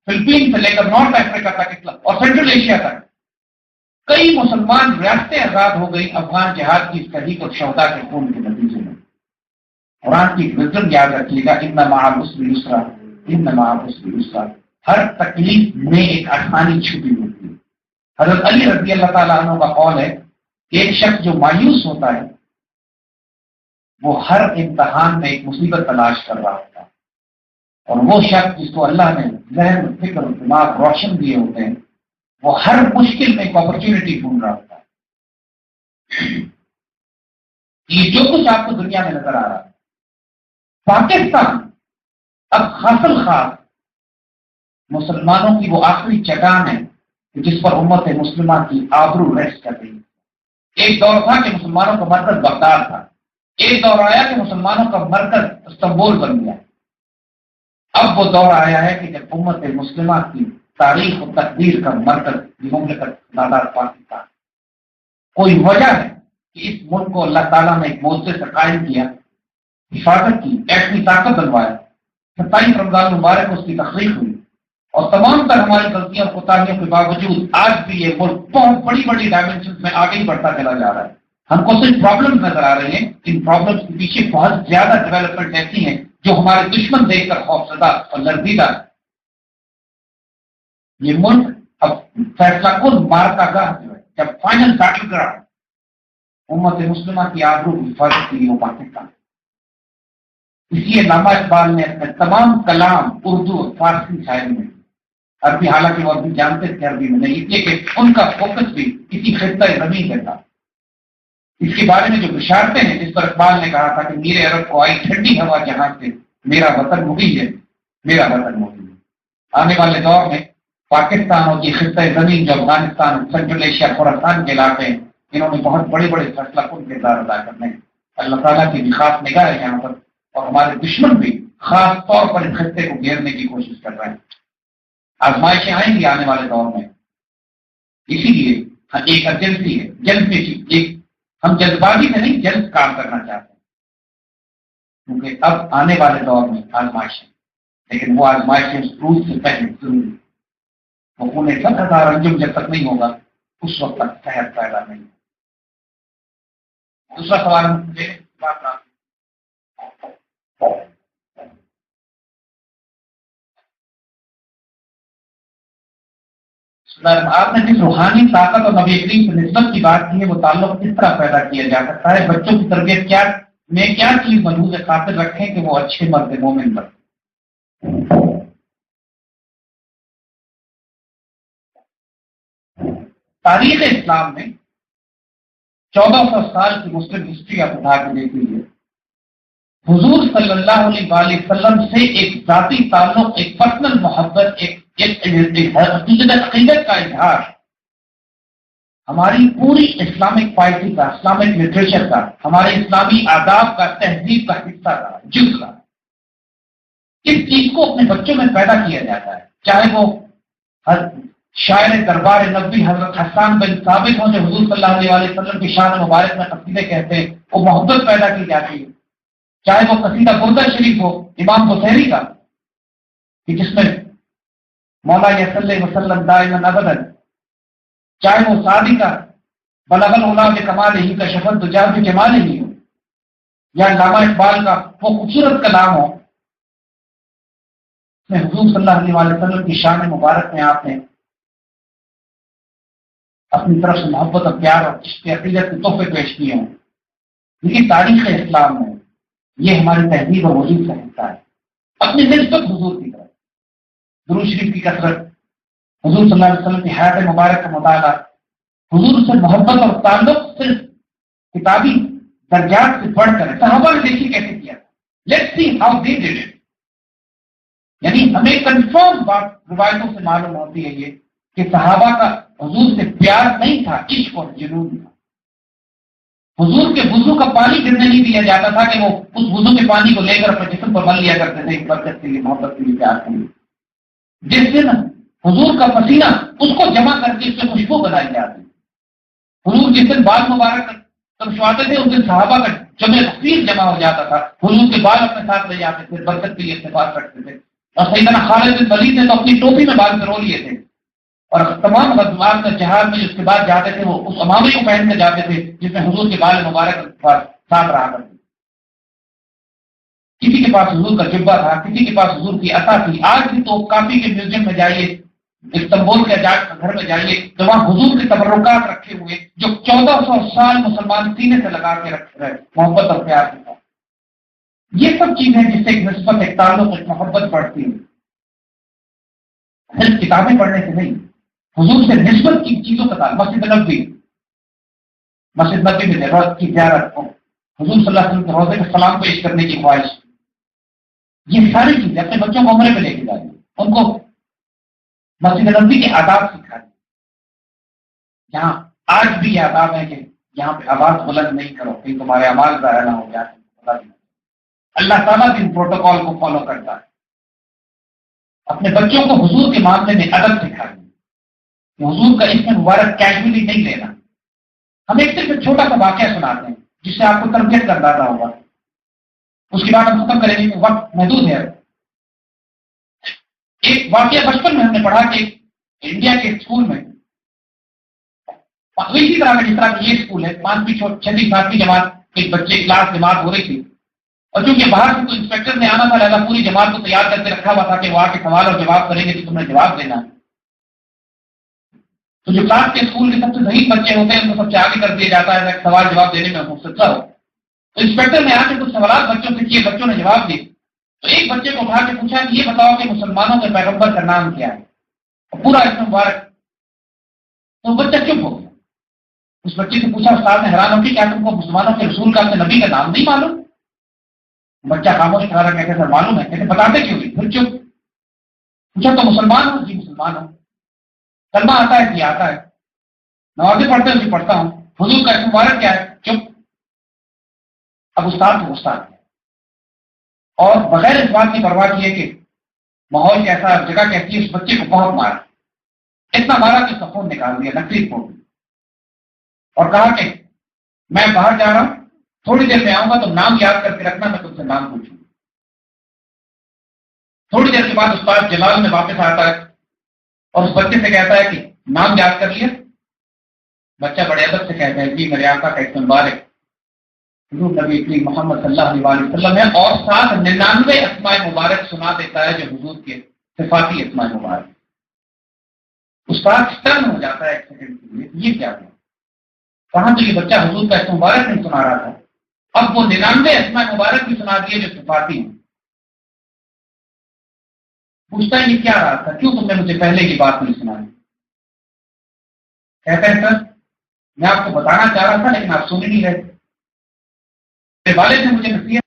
فلپین سے لے کر نارتھ افریقہ تک اور سینٹرل ایشیا تک کئی مسلمان ریاستیں آزاد ہو گئی افغان جہاد کی تحریک اور شہداء کے خون کے نتیجے میں۔ قرآن کی وزڈم یاد رکھیے گا، ان مع العسر یسرا، ان مع العسر یسرا، ہر تکلیف میں ایک آسانی چھپی ہوتی ہے۔ حضرت علی رضی اللہ تعالیٰ عنہ کا قول ہے کہ ایک شخص جو مایوس ہوتا ہے وہ ہر امتحان میں ایک مصیبت تلاش کر رہا ہوتا ہے، اور وہ شخص جس کو اللہ نے ذہن، فکر اور دماغ روشن دیے ہوتے ہیں وہ ہر مشکل میں ایک اپرچونٹی ڈھونڈ رہا ہوتا ہے۔ یہ جو کچھ آپ کو دنیا میں نظر آ رہا ہے، پاکستان اب خاص الخاص مسلمانوں کی وہ آخری چٹان ہے جس پر امت مسلمہ کی آبرو ریسٹ کر رہی ہے۔ ایک دور تھا کہ مسلمانوں کا مرکز بغداد تھا، ایک دور آیا کہ مسلمانوں کا مرکز استنبول بن گیا۔ اب وہ دور آیا ہے کہ جب امت مسلمہ کی تاریخ و تقدیر کا مرکز مملکت نادار پاکستان، کوئی وجہ ہے کہ اس ملک کو اللہ تعالیٰ نے ایک معجزے سے قائم کیا، حفاظت کی، ایٹمی طاقت بنوایا، 27 رمضان مبارک اس کی تخلیق ہوئی، اور تمام تر ہماری غلطیوں اور کوتاہیوں کے باوجود آج بھی یہ ملک بہت بڑی بڑی ڈائمینشن میں آگے ہی بڑھتا چلا جا رہا ہے۔ ہم کو صرف پرابلم نظر آ رہی ہیں، ان پرابلمس کے پیچھے بہت زیادہ ڈیولپمنٹ ایسی ہیں جو ہمارے دشمن دیکھ کر خوفزدہ اور لرزیدہ۔ یہ ملک اب فیصلہ کن مارکا گاہ جو ہے، جب فائنل بیٹل گراؤنڈ امت مسلمہ کی آبرو کی حفاظت کے لیے وہ پاکستان۔ اس لیے علامہ اقبال نے اپنے تمام کلام اردو اور فارسی شاعری میں، عربی حالانکہ وہ عربی جانتے تھے، عربی میں نہیں، اس لیے کہ ان کا فوکس بھی اسی خطہ زمین پہ تھا۔ اس کے بارے میں جو بشارتیں ہیں جس پر اقبال نے کہا تھا کہ میرے عرب کو آئی ٹھنڈی ہوا جہاں سے، میرا وطن مبی ہے، میرا وطن مبی ہے۔ آنے والے دور میں پاکستان اور یہ خطہ زمین جو افغانستان، سینٹرل ایشیا، خراسان کے علاقے ہیں، انہوں نے بہت بڑے بڑے فیصلہ کن کردار ادا کرنے ہیں۔ اللہ تعالیٰ کی بھی خاص نگاہ ہے یہاں پر، اور ہمارے دشمن بھی خاص طور پر اس خطے کو گھیرنے کی کوشش کر رہے ہیں۔ آزمائشیں آئیں گی آنے والے دور میں، اسی لیے ایک ایجنسی ہے، جلد میں ایک ہم جلد بازی میں نہیں، جلد کام کرنا چاہتے ہیں، کیونکہ اب آنے والے دور میں آزمائشیں، لیکن وہ آزمائشیں اس روز سے پہلے ضروری، وہ انہیں 10,000 انجم جب تک نہیں ہوگا اس وقت تک صحت پیدا نہیں ہوگا۔ دوسرا سوال مجھے آپ نے جس روحانی طاقت اور نبی کریم سے نسبت کی بات کی ہے وہ تعلق کس طرح پیدا کیا جا سکتا ہے؟ بچوں کی تربیت کیا چیز ملحوظ خاطر رکھیں کہ وہ اچھے مرد مومن بنیں؟ تاریخ اسلام میں 1400 سال کی مسلم ہسٹری آپ اٹھا کے دیکھ لیجیے، حضور صلی اللہ علیہ وآلہ وسلم سے ایک ذاتی تعلق، ایک پرسنل محبت، ایک عقیدت کا اظہار ہماری پوری اسلامک پائٹی کا، اسلامک لٹریچر کا، ہمارے اسلامی آداب کا، تہذیب کا حصہ رہا، جز رہا۔ اس چیز کو اپنے بچوں میں پیدا کیا جاتا ہے، چاہے وہ شاعر دربار نبوی حضرت حسان بن ثابت ہوں جو حضور صلی اللہ علیہ وآلہ وسلم کی شان مبارک میں قصیدے کہتے ہیں، وہ محبت پیدا کی جاتی ہے، چاہے وہ قصیدہ بردہ شریف ہو امام بصیری کا کہ جس میں مولا صلی وسلم دائما ابدا، چاہے وہ سعدی کا بلغ العلا بکمال ہی کا شفت دجا بجمال ہی ہو، یا علامہ اقبال کا وہ خوبصورت کلام ہو میں حضور صلی اللہ علیہ وسلم کی شان مبارک میں آپ نے اپنی طرف سے محبت اور پیار اور عشق عقیدت کے تحفے پیش کیے ہوں۔ لیکن تاریخ اسلام میں یہ ہماری تہذیب اور وجود کا حصہ ہے، اپنی نسبت حضور کی طرف، درود شریف کی کثرت، حضور صلی اللہ علیہ وسلم کی حیات مبارک کا مطالعہ، حضور سے محبت اور تعلق صرف کتابی درجات سے بڑھ کر صحابہ نے دیکھی کیسے کیا تھا، let's see how they did it. یعنی ہمیں کنفرم بات روایتوں سے معلوم ہوتی ہے یہ کہ صحابہ کا حضور سے پیار نہیں تھا، عشق اور جنون تھا۔ حضور کے وضو کا پانی گرنے نہیں دیا جاتا تھا کہ وہ اس وضو کے پانی کو لے کر اپنے جسم پر مل لیا کرتے تھے، برکت کے لیے، محبت کے لیے، پیار کے لیے۔ جس دن حضور کا پسینہ اس کو جمع کر کے اس سے خوشبو بنائی جاتی، حضور جس دن بال مبارک تمشواتے تھے اس دن صحابہ کا جمع تقریر جمع ہو جاتا تھا، حضور کے بال اپنے ساتھ لے جاتے تھے، برکت کے لیے اتفاق رکھتے تھے۔ اور سیدنا خالد بن ولید نے تو اپنی ٹوپی میں بال پرو لیے تھے، اور تمام غزوات میں جہاد میں اس کے بعد جاتے تھے وہ اس امامے کو پہن کے جاتے تھے جس میں حضور کے بال مبارک ساتھ رہا کرتے۔ کسی کے پاس حضور کا جبہ تھا، کسی کے پاس حضور کی عصا تھی۔ آج بھی تو کافی کے میوزیم میں جائیے، استنبول کے گھر میں جائیے تو وہاں حضور کے تبرکات رکھے ہوئے جو 1400 سال مسلمان سینے سے لگا کے رکھ رہے، محبت اور پیار کے ساتھ۔ یہ سب چیزیں جس سے ایک نسبت، ایک تعلق، ایک محبت بڑھتی ہے، صرف کتابیں پڑھنے سے نہیں، حضور سے نسبت کی چیزوں کا تعلق۔ مسجد نبوی میں ضرورت کی زیارت، حضور صلی اللہ علیہ وسلم کے روضے میں سلام پیش کرنے کی خواہش، یہ ساری چیزیں اپنے بچوں کو عمرے پہ لے کے جائیں، ان کو مسجد نبوی کے آداب سکھائیں۔ جہاں آج بھی یہ آداب ہے کہ یہاں پہ آواز بلند نہیں کرو کہیں تمہارے اعمال ضائع نہ ہو جائے۔ اللہ تعالیٰ بھی ان پروٹوکال کو فالو کرتا ہے۔ اپنے بچوں کو حضور کے معاملے میں ادب سکھائیں، حضور کا اسم مبارک کیجولی نہیں لینا۔ ہم ایک صرف چھوٹا سا واقعہ سناتے ہیں جس سے آپ کو تربیت کا اندازہ ہوگا، اس کے بعد ہم ختم کریں گے، وقت محدود ہے۔ ایک واقعہ بچپن میں ہم نے پڑھا کہ انڈیا کے اسکول میں اسی طرح کا جس طرح یہ اسکول ہے، 5ویں 6ویں 7ویں جماعت کے بچے کلاس جماعت ہو رہی تھی، اور چونکہ باہر سے کوئی انسپیکٹر نے آنا تھا لہٰذا پوری جماعت کو تیار کر کے رکھا ہوا تھا کہ وہ آ کے سوال اور جواب کریں گے تو تم نے جواب دینا ہے۔ تو جو کلاس کے اسکول کے سب سے ضعیف بچے ہوتے ہیں ان کو سب سے آگے کر دیا جاتا ہے سوال جواب دینے میں مستقل ہو۔ تو انسپیکٹر نے آ کے کچھ سوالات بچوں سے کیے، بچوں نے جواب دیے۔ تو ایک بچے کو اٹھا کے پوچھا کہ یہ بتاؤ کہ مسلمانوں کے پیغمبر کا نام کیا ہے، اور پورا اسم مبارک۔ تو بچہ چپ ہو گیا۔ اس بچے سے پوچھا، استاد نے حیران ہو کہ کیا تم کو مسلمانوں کے رسول کا اپنے نبی کا نام نہیں معلوم؟ بچہ خاموش کھڑا رہا، کہتے سر معلوم ہے۔ کہتے بتاتے کیوں نہیں؟ پھر چپ۔ پوچھا تو مسلمان ہوں؟ جی مسلمان ہوں۔ کلمہ آتا ہے؟ جی آتا ہے۔ نمازیں پڑھتے ہیں؟ جی پڑھتا ہوں۔ حضور کا اسم مبارک کیا ہے؟ چپ۔ اب استاد کو غصہ آتا ہے اور بغیر اس بات کی پرواہ کیے کہ ماحول کیسا، جگہ کیسی ہے، اس بچے کو بہت مارا، اتنا مارا کہ اس کا فون نکال دیا، نقلی فون، اور کہا کہ میں باہر جا رہا ہوں، تھوڑی دیر میں آؤں گا تو نام یاد کر کے رکھنا، میں تم سے نام پوچھوں۔ تھوڑی دیر کے بعد استاد جلال میں واپس آتا ہے اور اس بچے سے کہتا ہے کہ نام یاد کر لیا؟ بچہ بڑے ادب سے کہتا ہے جی میرے آقا کا اسم مبارک حضور نبی کریم محمد صلی اللہ علیہ وسلم ہے، اور ساتھ 99 اسماء مبارک سنا دیتا ہے جو حضور کے صفاتی اسماء مبارک۔ استاد سٹن ہو جاتا ہے ایک سیکنڈ کے لیے، یہ کیا ہوا؟ کہاں تو یہ بچہ حضور کا اسم مبارک نہیں سنا رہا تھا، اب وہ 99 اسماء مبارک بھی سنا دیے جو صفاتی ہیں۔ پوچھتا ہے یہ کیا رہا تھا، کیوں تم نے مجھے پہلے کی بات نہیں سنائی؟ کہتا ہے سر میں آپ کو بتانا چاہ رہا تھا لیکن آپ سن ہی نہیں رہے، میرے والد نے مجھے نصیحت